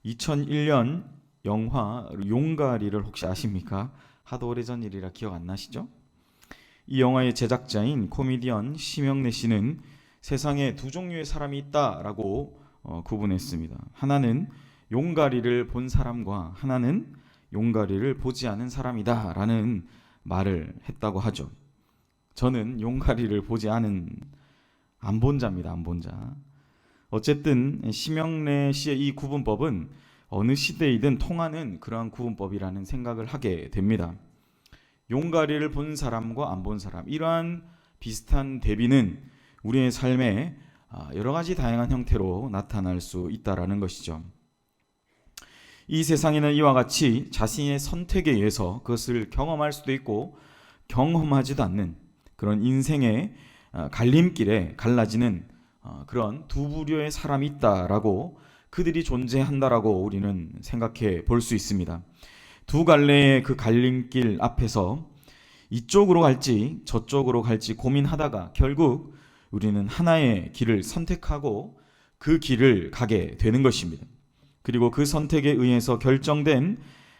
2001년 영화 용가리를 혹시 아십니까? 하도 오래전 일이라 기억 안 나시죠? 이 영화의 제작자인 코미디언 심영래 씨는 세상에 두 종류의 사람이 있다라고 구분했습니다. 하나는 용가리를 본 사람과 하나는 용가리를 보지 않은 사람이다라는 말을 했다고 하죠. 저는 용가리를 보지 않은 안 본 자입니다. 안 본 자. 어쨌든 심영래 씨의 이 구분법은 어느 시대이든 통하는 그러한 구분법이라는 생각을 하게 됩니다. 용가리를 본 사람과 안 본 사람, 이러한 비슷한 대비는 우리의 삶에 여러 가지 다양한 형태로 나타날 수 있다라는 것이죠. 이 세상에는 이와 같이 자신의 선택에 의해서 그것을 경험할 수도 있고 경험하지도 않는 그런 인생의 갈림길에 갈라지는 그런 두 부류의 사람이 있다라고, 그들이 존재한다라고 우리는 생각해 볼 수 있습니다. 두 갈래의 그 갈림길 앞에서 이쪽으로 갈지 저쪽으로 갈지 고민하다가 결국 우리는 하나의 길을 선택하고 그 길을 가게 되는 것입니다. 그리고 그 선택에 의해서 결정된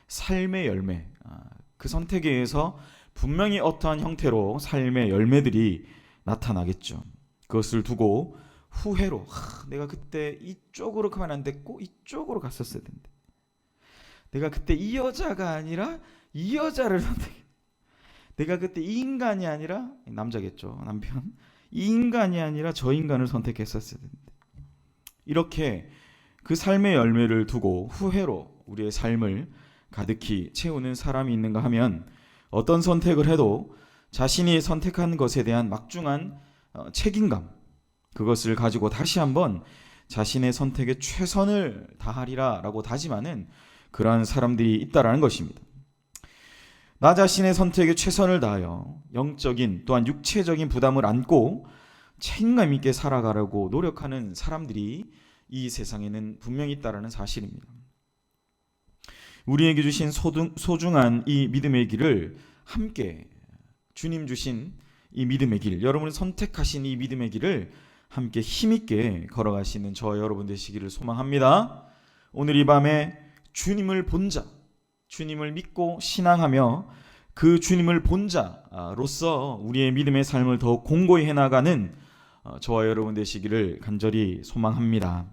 삶의 열매, 그 선택에 의해서 분명히 어떠한 형태로 삶의 열매들이 나타나겠죠. 그것을 두고 후회로 내가 그때 이쪽으로 가면 안 됐고 이쪽으로 갔었어야 된다. 내가 그때 이 여자가 아니라 이 여자를 내가 그때 이 인간이 아니라, 남자겠죠, 남편, 이 인간이 아니라 저 인간을 선택했었어야 된다. 이렇게 그 삶의 열매를 두고 후회로 우리의 삶을 가득히 채우는 사람이 있는가 하면, 어떤 선택을 해도 자신이 선택한 것에 대한 막중한 책임감, 그것을 가지고 다시 한번 자신의 선택에 최선을 다하리라 라고 다짐하는 그러한 사람들이 있다라는 것입니다. 나 자신의 선택에 최선을 다하여 영적인 또한 육체적인 부담을 안고 책임감 있게 살아가려고 노력하는 사람들이 이 세상에는 분명히 있다라는 사실입니다. 우리에게 주신 소중한 이 믿음의 길을 함께, 주님 주신 이 믿음의 길, 여러분이 선택하신 이 믿음의 길을 함께 힘있게 걸어가시는 저와 여러분 되시기를 소망합니다. 오늘 이 밤에 주님을 본 자, 주님을 믿고 신앙하며 그 주님을 본 자로서 우리의 믿음의 삶을 더욱 공고히 해나가는 저와 여러분 되시기를 간절히 소망합니다.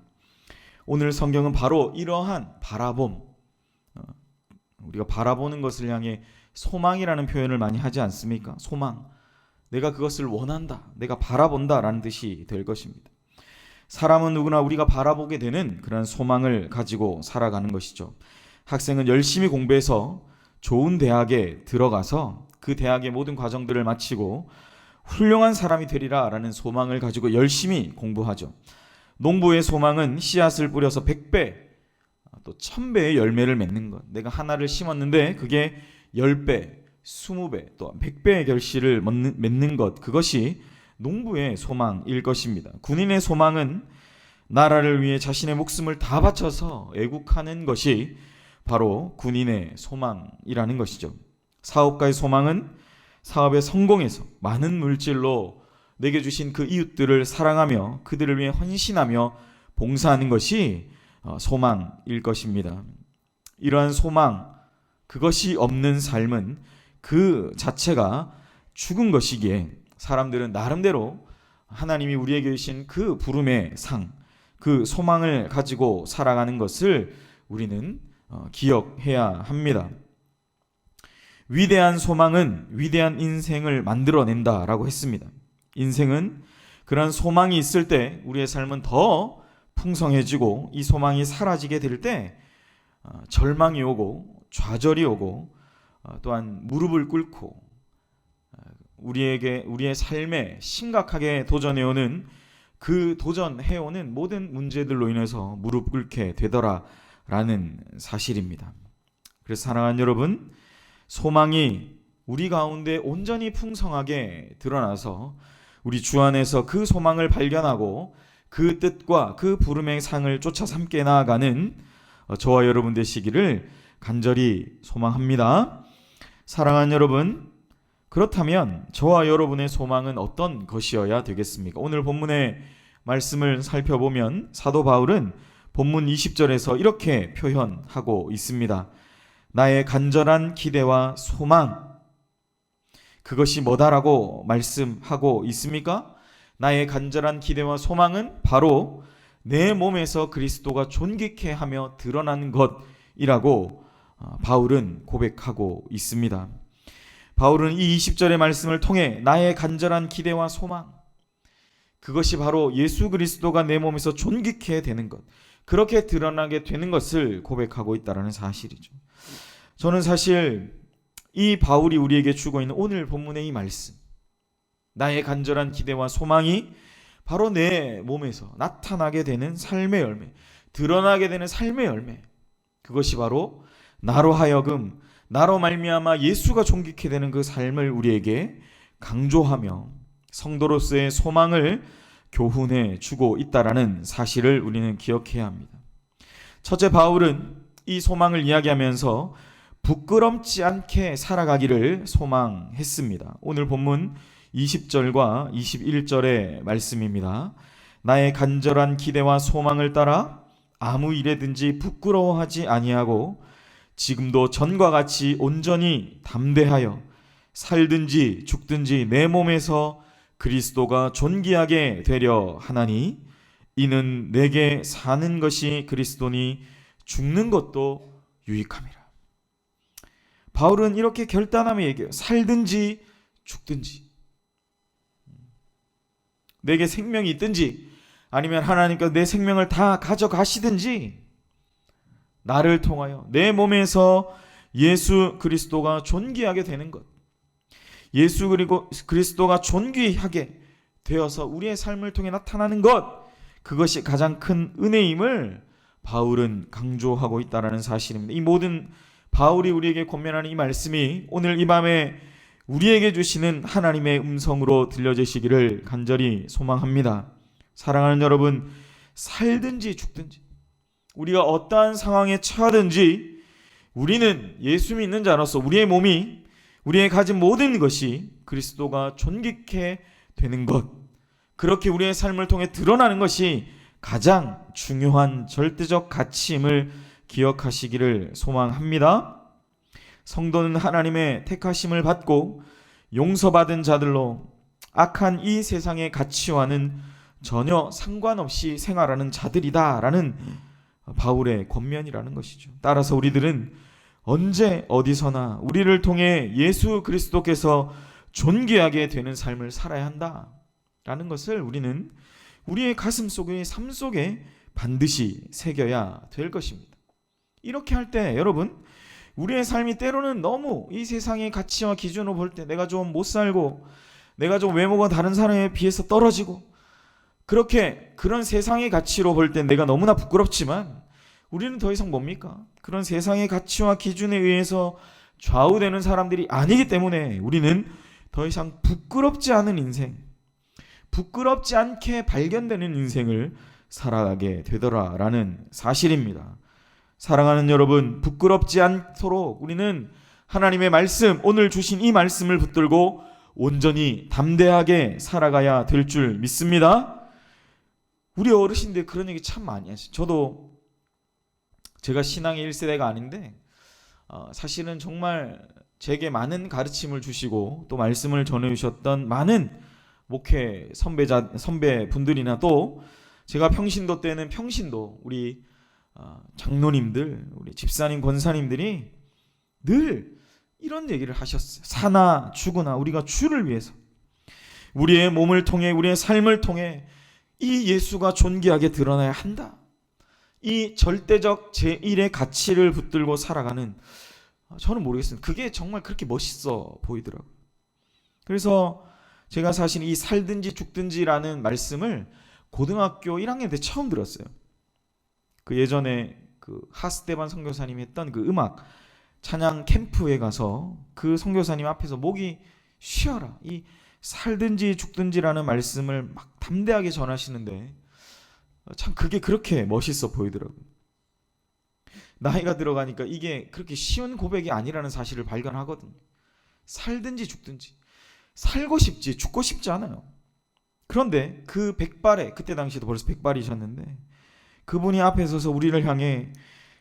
오늘 성경은 바로 이러한 바라봄, 우리가 바라보는 것을 향해 소망이라는 표현을 많이 하지 않습니까? 소망, 내가 그것을 원한다, 내가 바라본다 라는 뜻이 될 것입니다. 사람은 누구나 우리가 바라보게 되는 그런 소망을 가지고 살아가는 것이죠. 학생은 열심히 공부해서 좋은 대학에 들어가서 그 대학의 모든 과정들을 마치고 훌륭한 사람이 되리라 라는 소망을 가지고 열심히 공부하죠. 농부의 소망은 씨앗을 뿌려서 100배 또 1000배의 열매를 맺는 것, 내가 하나를 심었는데 그게 10배 20배 또 100배의 결실을 맺는 것, 그것이 농부의 소망일 것입니다. 군인의 소망은 나라를 위해 자신의 목숨을 다 바쳐서 애국하는 것이 바로 군인의 소망이라는 것이죠. 사업가의 소망은 사업에 성공해서 많은 물질로 내게 주신 그 이웃들을 사랑하며 그들을 위해 헌신하며 봉사하는 것이 소망일 것입니다. 이러한 소망, 그것이 없는 삶은 그 자체가 죽은 것이기에 사람들은 나름대로 하나님이 우리에게 주신 그 부름의 상, 그 소망을 가지고 살아가는 것을 우리는 기억해야 합니다. 위대한 소망은 위대한 인생을 만들어낸다라고 했습니다. 인생은 그런 소망이 있을 때 우리의 삶은 더 풍성해지고, 이 소망이 사라지게 될 때 절망이 오고 좌절이 오고 또한 무릎을 꿇고 우리의 삶에 심각하게 도전해오는, 그 도전해오는 모든 문제들로 인해서 무릎 꿇게 되더라라는 사실입니다. 그래서 사랑하는 여러분, 소망이 우리 가운데 온전히 풍성하게 드러나서 우리 주 안에서 그 소망을 발견하고 그 뜻과 그 부름의 상을 쫓아 삼게 나아가는 저와 여러분 되시기를 간절히 소망합니다. 사랑하는 여러분, 그렇다면 저와 여러분의 소망은 어떤 것이어야 되겠습니까? 오늘 본문의 말씀을 살펴보면 사도 바울은 본문 20절에서 이렇게 표현하고 있습니다. 나의 간절한 기대와 소망, 그것이 뭐다라고 말씀하고 있습니까? 나의 간절한 기대와 소망은 바로 내 몸에서 그리스도가 존귀케 하며 드러나는 것이라고 바울은 고백하고 있습니다. 바울은 이 20절의 말씀을 통해 나의 간절한 기대와 소망, 그것이 바로 예수 그리스도가 내 몸에서 존귀케 되는 것, 그렇게 드러나게 되는 것을 고백하고 있다는 사실이죠. 저는 사실 이 바울이 우리에게 주고 있는 오늘 본문의 이 말씀, 나의 간절한 기대와 소망이 바로 내 몸에서 나타나게 되는 삶의 열매, 드러나게 되는 삶의 열매, 그것이 바로 나로 하여금 나로 말미암아 예수가 존귀케 되는 그 삶을 우리에게 강조하며 성도로서의 소망을 교훈해 주고 있다라는 사실을 우리는 기억해야 합니다. 첫째, 바울은 이 소망을 이야기하면서 부끄럽지 않게 살아가기를 소망했습니다. 오늘 본문 20절과 21절의 말씀입니다. 나의 간절한 기대와 소망을 따라 아무 일에든지 부끄러워하지 아니하고 지금도 전과 같이 온전히 담대하여 살든지 죽든지 내 몸에서 그리스도가 존귀하게 되려 하나니 이는 내게 사는 것이 그리스도니 죽는 것도 유익함이라. 바울은 이렇게 결단하며 얘기해요. 살든지 죽든지, 내게 생명이 있든지 아니면 하나님께서 내 생명을 다 가져가시든지 나를 통하여 내 몸에서 예수 그리스도가 존귀하게 되는 것, 예수 그리고 그리스도가 존귀하게 되어서 우리의 삶을 통해 나타나는 것, 그것이 가장 큰 은혜임을 바울은 강조하고 있다는 사실입니다. 이 모든 바울이 우리에게 권면하는 이 말씀이 오늘 이 밤에 우리에게 주시는 하나님의 음성으로 들려지시기를 간절히 소망합니다. 사랑하는 여러분, 살든지 죽든지 우리가 어떠한 상황에 처하든지 우리는 예수 믿는 자로서 우리의 몸이, 우리의 가진 모든 것이 그리스도가 존귀케 되는 것, 그렇게 우리의 삶을 통해 드러나는 것이 가장 중요한 절대적 가치임을 기억하시기를 소망합니다. 성도는 하나님의 택하심을 받고 용서받은 자들로 악한 이 세상의 가치와는 전혀 상관없이 생활하는 자들이다라는 바울의 권면이라는 것이죠. 따라서 우리들은 언제 어디서나 우리를 통해 예수 그리스도께서 존귀하게 되는 삶을 살아야 한다라는 것을 우리는 우리의 가슴 속의 삶 속에 반드시 새겨야 될 것입니다. 이렇게 할 때 여러분, 우리의 삶이 때로는 너무 이 세상의 가치와 기준으로 볼 때 내가 좀 못 살고 내가 좀 외모가 다른 사람에 비해서 떨어지고 그렇게 그런 세상의 가치로 볼 때 내가 너무나 부끄럽지만 우리는 더 이상 뭡니까? 그런 세상의 가치와 기준에 의해서 좌우되는 사람들이 아니기 때문에 우리는 더 이상 부끄럽지 않은 인생, 부끄럽지 않게 발견되는 인생을 살아가게 되더라라는 사실입니다. 사랑하는 여러분, 부끄럽지 않도록 우리는 하나님의 말씀, 오늘 주신 이 말씀을 붙들고 온전히 담대하게 살아가야 될 줄 믿습니다. 우리 어르신들 그런 얘기 참 많이 하시죠. 저도 제가 신앙의 1세대가 아닌데 사실은 정말 제게 많은 가르침을 주시고 또 말씀을 전해주셨던 많은 목회 선배분들이나 또 제가 평신도 때는 평신도 우리 장로님들, 우리 집사님, 권사님들이 늘 이런 얘기를 하셨어요. 사나 죽으나 우리가 주를 위해서 우리의 몸을 통해 우리의 삶을 통해 이 예수가 존귀하게 드러나야 한다. 이 절대적 제1의 가치를 붙들고 살아가는, 저는 모르겠습니다. 그게 정말 그렇게 멋있어 보이더라고요. 그래서 제가 사실 이 살든지 죽든지라는 말씀을 고등학교 1학년 때 처음 들었어요. 그 예전에 그 하스테반 선교사님이 했던 그 음악 찬양 캠프에 가서 그 선교사님 앞에서 목이 쉬어라, 이 살든지 죽든지라는 말씀을 막 담대하게 전하시는데 참 그게 그렇게 멋있어 보이더라고요. 나이가 들어가니까 이게 그렇게 쉬운 고백이 아니라는 사실을 발견하거든요. 살든지 죽든지, 살고 싶지 죽고 싶지 않아요. 그런데 그 백발에, 그때 당시도 벌써 백발이셨는데 그분이 앞에 서서 우리를 향해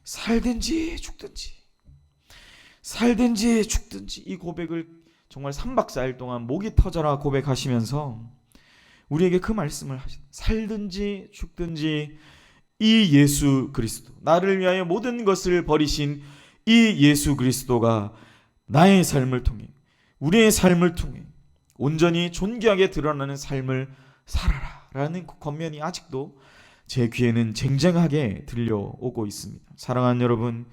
살든지 죽든지, 살든지 죽든지, 이 고백을 정말 3박 4일 동안 목이 터져라 고백하시면서 우리에게 그 말씀을 하시다. 살든지 죽든지 이 예수 그리스도, 나를 위하여 모든 것을 버리신 이 예수 그리스도가 나의 삶을 통해, 우리의 삶을 통해 온전히 존귀하게 드러나는 삶을 살아라 라는 권면이 아직도 제 귀에는 쟁쟁하게 들려오고 있습니다. 사랑하는 여러분,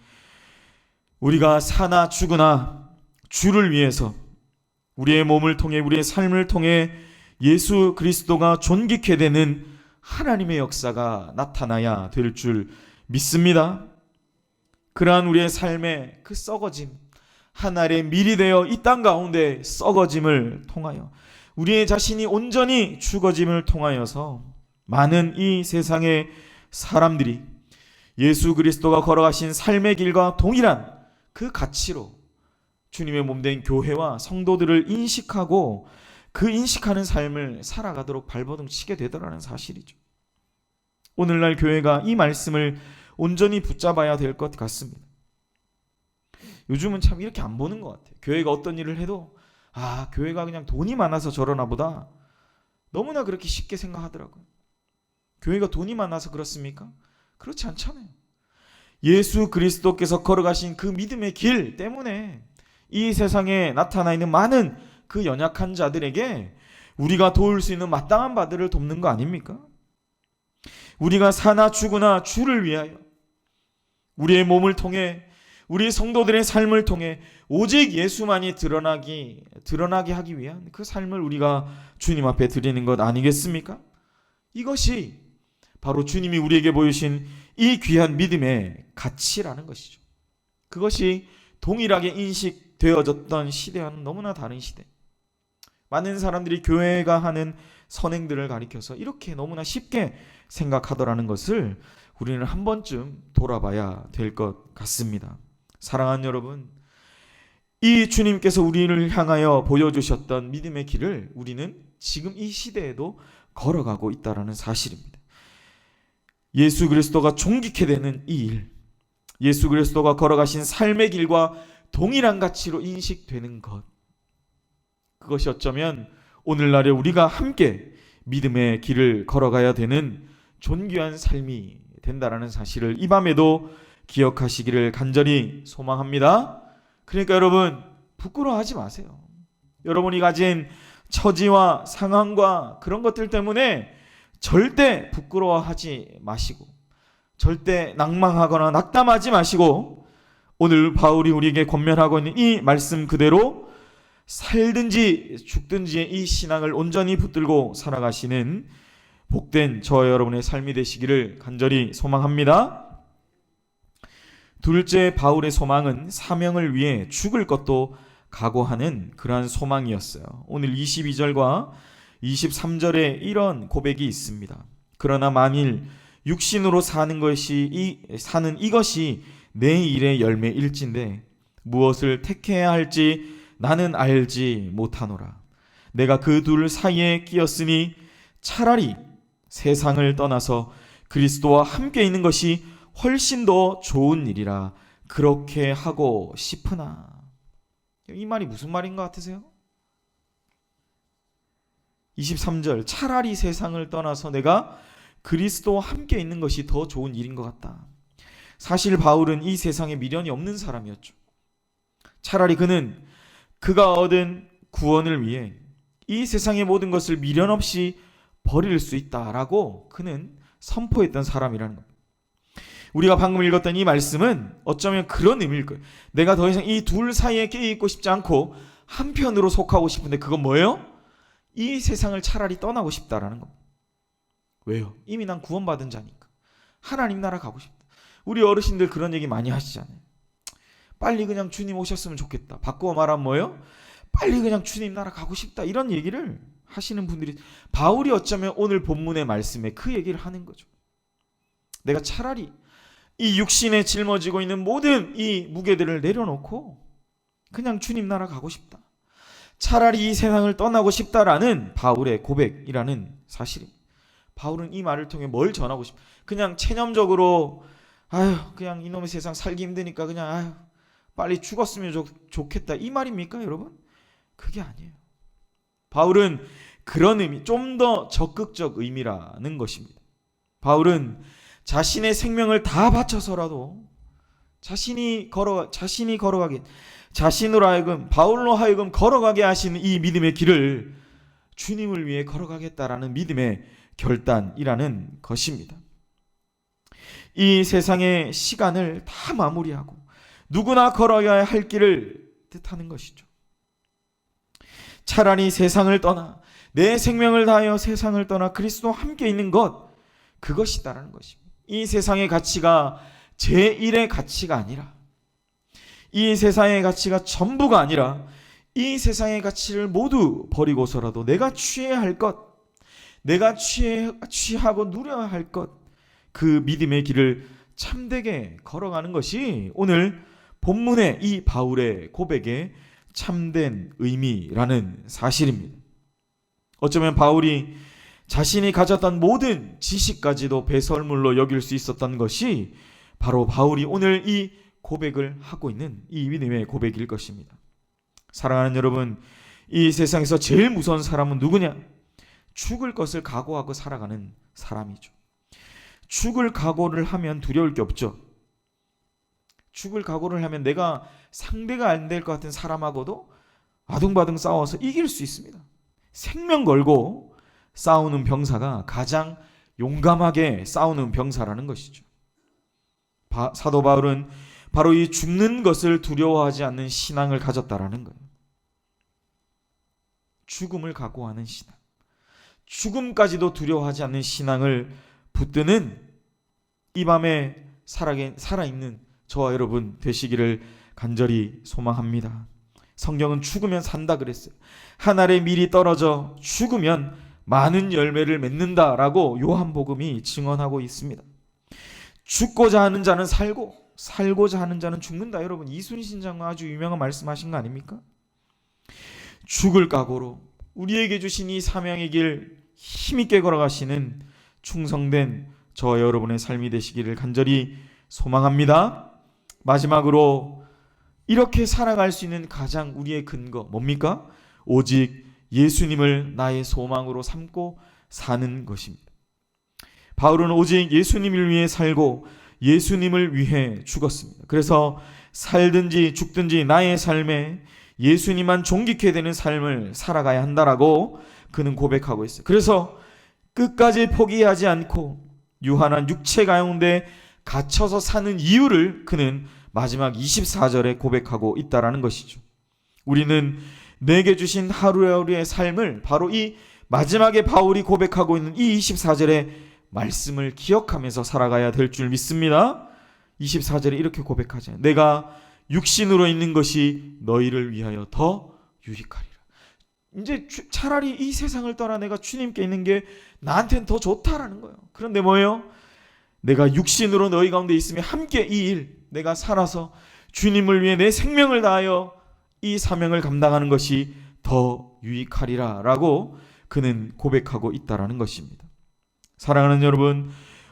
우리가 사나 죽으나 주를 위해서 우리의 몸을 통해, 우리의 삶을 통해 예수 그리스도가 존귀케 되는 하나님의 역사가 나타나야 될 줄 믿습니다. 그러한 우리의 삶의 그 썩어짐, 하늘의 밀이 되어 이 땅 가운데 썩어짐을 통하여, 우리의 자신이 온전히 죽어짐을 통하여서 많은 이 세상의 사람들이 예수 그리스도가 걸어가신 삶의 길과 동일한 그 가치로 주님의 몸된 교회와 성도들을 인식하고 그 인식하는 삶을 살아가도록 발버둥 치게 되더라는 사실이죠. 오늘날 교회가 이 말씀을 온전히 붙잡아야 될 것 같습니다. 요즘은 참 이렇게 안 보는 것 같아요. 교회가 어떤 일을 해도 교회가 그냥 돈이 많아서 저러나 보다, 너무나 그렇게 쉽게 생각하더라고요. 교회가 돈이 많아서 그렇습니까? 그렇지 않잖아요. 예수 그리스도께서 걸어가신 그 믿음의 길 때문에 이 세상에 나타나 있는 많은 그 연약한 자들에게 우리가 도울 수 있는 마땅한 바들을 돕는 거 아닙니까? 우리가 사나 죽으나 주를 위하여, 우리의 몸을 통해, 우리 성도들의 삶을 통해 오직 예수만이 드러나게 하기 위한 그 삶을 우리가 주님 앞에 드리는 것 아니겠습니까? 이것이 바로 주님이 우리에게 보여주신 이 귀한 믿음의 가치라는 것이죠. 그것이 동일하게 인식되어졌던 시대와는 너무나 다른 시대. 많은 사람들이 교회가 하는 선행들을 가리켜서 이렇게 너무나 쉽게 생각하더라는 것을 우리는 한 번쯤 돌아봐야 될 것 같습니다. 사랑하는 여러분, 이 주님께서 우리를 향하여 보여주셨던 믿음의 길을 우리는 지금 이 시대에도 걸어가고 있다는 사실입니다. 예수 그리스도가 존귀케 되는 이 일, 예수 그리스도가 걸어가신 삶의 길과 동일한 가치로 인식되는 것, 그것이 어쩌면 오늘날에 우리가 함께 믿음의 길을 걸어가야 되는 존귀한 삶이 된다라는 사실을 이 밤에도 기억하시기를 간절히 소망합니다. 그러니까 여러분, 부끄러워하지 마세요. 여러분이 가진 처지와 상황과 그런 것들 때문에 절대 부끄러워하지 마시고, 절대 낭망하거나 낙담하지 마시고, 오늘 바울이 우리에게 권면하고 있는 이 말씀 그대로 살든지 죽든지의 이 신앙을 온전히 붙들고 살아가시는 복된 저와 여러분의 삶이 되시기를 간절히 소망합니다. 둘째, 바울의 소망은 사명을 위해 죽을 것도 각오하는 그러한 소망이었어요. 오늘 22절과 23절에 이런 고백이 있습니다. 그러나 만일 육신으로 사는 이것이 내 일의 열매일진데 무엇을 택해야 할지 나는 알지 못하노라. 내가 그 둘 사이에 끼었으니 차라리 세상을 떠나서 그리스도와 함께 있는 것이 훨씬 더 좋은 일이라 그렇게 하고 싶으나. 이 말이 무슨 말인 것 같으세요? 23절, 차라리 세상을 떠나서 내가 그리스도와 함께 있는 것이 더 좋은 일인 것 같다. 사실 바울은 이 세상에 미련이 없는 사람이었죠. 차라리 그가 얻은 구원을 위해 이 세상의 모든 것을 미련 없이 버릴 수 있다라고 그는 선포했던 사람이라는 겁니다. 우리가 방금 읽었던 이 말씀은 어쩌면 그런 의미일 거예요. 내가 더 이상 이 둘 사이에 끼어있고 싶지 않고 한편으로 속하고 싶은데 그건 뭐예요? 이 세상을 차라리 떠나고 싶다라는 겁니다. 왜요? 이미 난 구원받은 자니까. 하나님 나라 가고 싶다. 우리 어르신들 그런 얘기 많이 하시잖아요. 빨리 그냥 주님 오셨으면 좋겠다. 바꾸어 말하면 뭐예요? 빨리 그냥 주님 나라 가고 싶다. 이런 얘기를 하시는 분들이, 바울이 어쩌면 오늘 본문의 말씀에 그 얘기를 하는 거죠. 내가 차라리 이 육신에 짊어지고 있는 모든 이 무게들을 내려놓고 그냥 주님 나라 가고 싶다. 차라리 이 세상을 떠나고 싶다라는 바울의 고백이라는 사실입니다. 바울은 이 말을 통해 뭘 전하고 싶어? 그냥 체념적으로 그냥 이놈의 세상 살기 힘드니까 그냥 빨리 죽었으면 좋겠다 이 말입니까, 여러분? 그게 아니에요. 바울은 그런 의미, 좀 더 적극적 의미라는 것입니다. 바울은 자신의 생명을 다 바쳐서라도 자신이 걸어가게, 자신으로 하여금, 바울로 하여금 걸어가게 하시는 이 믿음의 길을 주님을 위해 걸어가겠다라는 믿음의 결단이라는 것입니다. 이 세상의 시간을 다 마무리하고 누구나 걸어야 할 길을 뜻하는 것이죠. 차라리 세상을 떠나 내 생명을 다하여 세상을 떠나 그리스도와 함께 있는 것, 그것이다라는 것입니다. 이 세상의 가치가 제1의 가치가 아니라, 이 세상의 가치가 전부가 아니라 이 세상의 가치를 모두 버리고서라도 내가 취해야 할 것, 내가 취하고 누려야 할 것, 그 믿음의 길을 참되게 걸어가는 것이 오늘 본문의 이 바울의 고백의 참된 의미라는 사실입니다. 어쩌면 바울이 자신이 가졌던 모든 지식까지도 배설물로 여길 수 있었던 것이 바로 바울이 오늘 이 고백을 하고 있는 이 믿음의 고백일 것입니다. 사랑하는 여러분, 이 세상에서 제일 무서운 사람은 누구냐? 죽을 것을 각오하고 살아가는 사람이죠. 죽을 각오를 하면 두려울 게 없죠. 죽을 각오를 하면 내가 상대가 안 될 것 같은 사람하고도 아둥바둥 싸워서 이길 수 있습니다. 생명 걸고 싸우는 병사가 가장 용감하게 싸우는 병사라는 것이죠. 사도 바울은 바로 이 죽는 것을 두려워하지 않는 신앙을 가졌다라는 거예요. 죽음을 각오하는 신앙, 죽음까지도 두려워하지 않는 신앙을 붙드는 이 밤에 살아있는 저와 여러분 되시기를 간절히 소망합니다. 성경은 죽으면 산다 그랬어요. 한 알의 밀이 떨어져 죽으면 많은 열매를 맺는다라고 요한복음이 증언하고 있습니다. 죽고자 하는 자는 살고, 살고자 하는 자는 죽는다. 여러분, 이순신 장로 아주 유명한 말씀하신 거 아닙니까? 죽을 각오로 우리에게 주신 이 사명의 길 힘있게 걸어가시는 충성된 저와 여러분의 삶이 되시기를 간절히 소망합니다. 마지막으로 이렇게 살아갈 수 있는 가장 우리의 근거 뭡니까? 오직 예수님을 나의 소망으로 삼고 사는 것입니다. 바울은 오직 예수님을 위해 살고 예수님을 위해 죽었습니다. 그래서 살든지 죽든지 나의 삶에 예수님만 존귀케 되는 삶을 살아가야 한다라고 그는 고백하고 있어요. 그래서 끝까지 포기하지 않고 유한한 육체 가운데 갇혀서 사는 이유를 그는 마지막 24절에 고백하고 있다라는 것이죠. 우리는 내게 주신 하루하루의 삶을 바로 이 마지막에 바울이 고백하고 있는 이 24절의 말씀을 기억하면서 살아가야 될 줄 믿습니다. 24절에 이렇게 고백하잖아요. 내가 육신으로 있는 것이 너희를 위하여 더 유익하리라. 이제 차라리 이 세상을 떠나 내가 주님께 있는 게 나한테는 더 좋다라는 거예요. 그런데 뭐예요? 내가 육신으로 너희 가운데 있으면 함께 이 일, 내가 살아서 주님을 위해 내 생명을 다하여 이 사명을 감당하는 것이 더 유익하리라 라고 그는 고백하고 있다라는 것입니다. 사랑하는 여러분,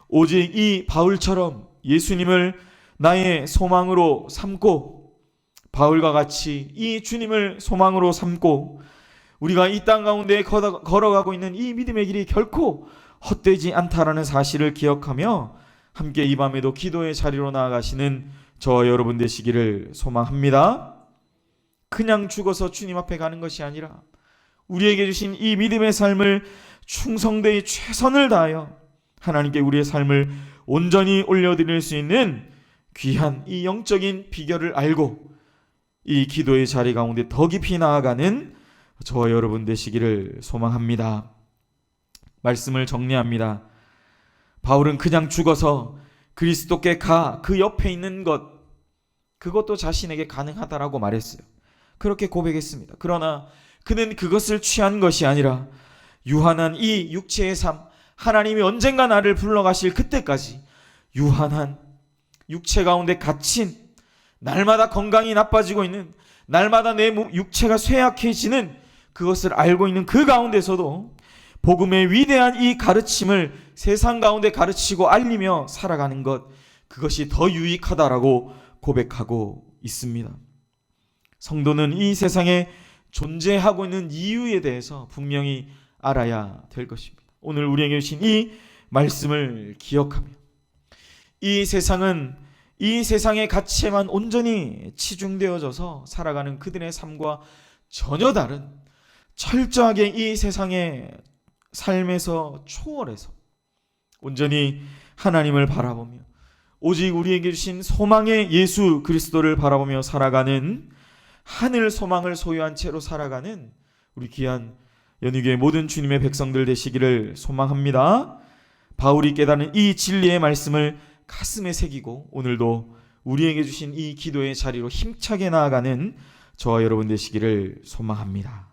오직 이 바울처럼 예수님을 나의 소망으로 삼고 바울과 같이 이 주님을 소망으로 삼고 우리가 이 땅 가운데 걸어가고 있는 이 믿음의 길이 결코 헛되지 않다라는 사실을 기억하며 함께 이 밤에도 기도의 자리로 나아가시는 저와 여러분 되시기를 소망합니다. 그냥 죽어서 주님 앞에 가는 것이 아니라 우리에게 주신 이 믿음의 삶을 충성되이 최선을 다하여 하나님께 우리의 삶을 온전히 올려드릴 수 있는 귀한 이 영적인 비결을 알고 이 기도의 자리 가운데 더 깊이 나아가는 저와 여러분 되시기를 소망합니다. 말씀을 정리합니다. 바울은 그냥 죽어서 그리스도께 가 그 옆에 있는 것, 그것도 자신에게 가능하다라고 말했어요. 그렇게 고백했습니다. 그러나 그는 그것을 취한 것이 아니라 유한한 이 육체의 삶, 하나님이 언젠가 나를 불러가실 그때까지 유한한 육체 가운데 갇힌, 날마다 건강이 나빠지고 있는, 날마다 내 육체가 쇠약해지는 그것을 알고 있는 그 가운데서도 복음의 위대한 이 가르침을 세상 가운데 가르치고 알리며 살아가는 것, 그것이 더 유익하다라고 고백하고 있습니다. 성도는 이 세상에 존재하고 있는 이유에 대해서 분명히 알아야 될 것입니다. 오늘 우리에게 주신 이 말씀을 기억하며 이 세상은 이 세상의 가치에만 온전히 치중되어져서 살아가는 그들의 삶과 전혀 다른 철저하게 이 세상의 삶에서 초월해서 온전히 하나님을 바라보며 오직 우리에게 주신 소망의 예수 그리스도를 바라보며 살아가는 하늘 소망을 소유한 채로 살아가는 우리 귀한 연희교회 모든 주님의 백성들 되시기를 소망합니다. 바울이 깨닫는 이 진리의 말씀을 가슴에 새기고 오늘도 우리에게 주신 이 기도의 자리로 힘차게 나아가는 저와 여러분 되시기를 소망합니다.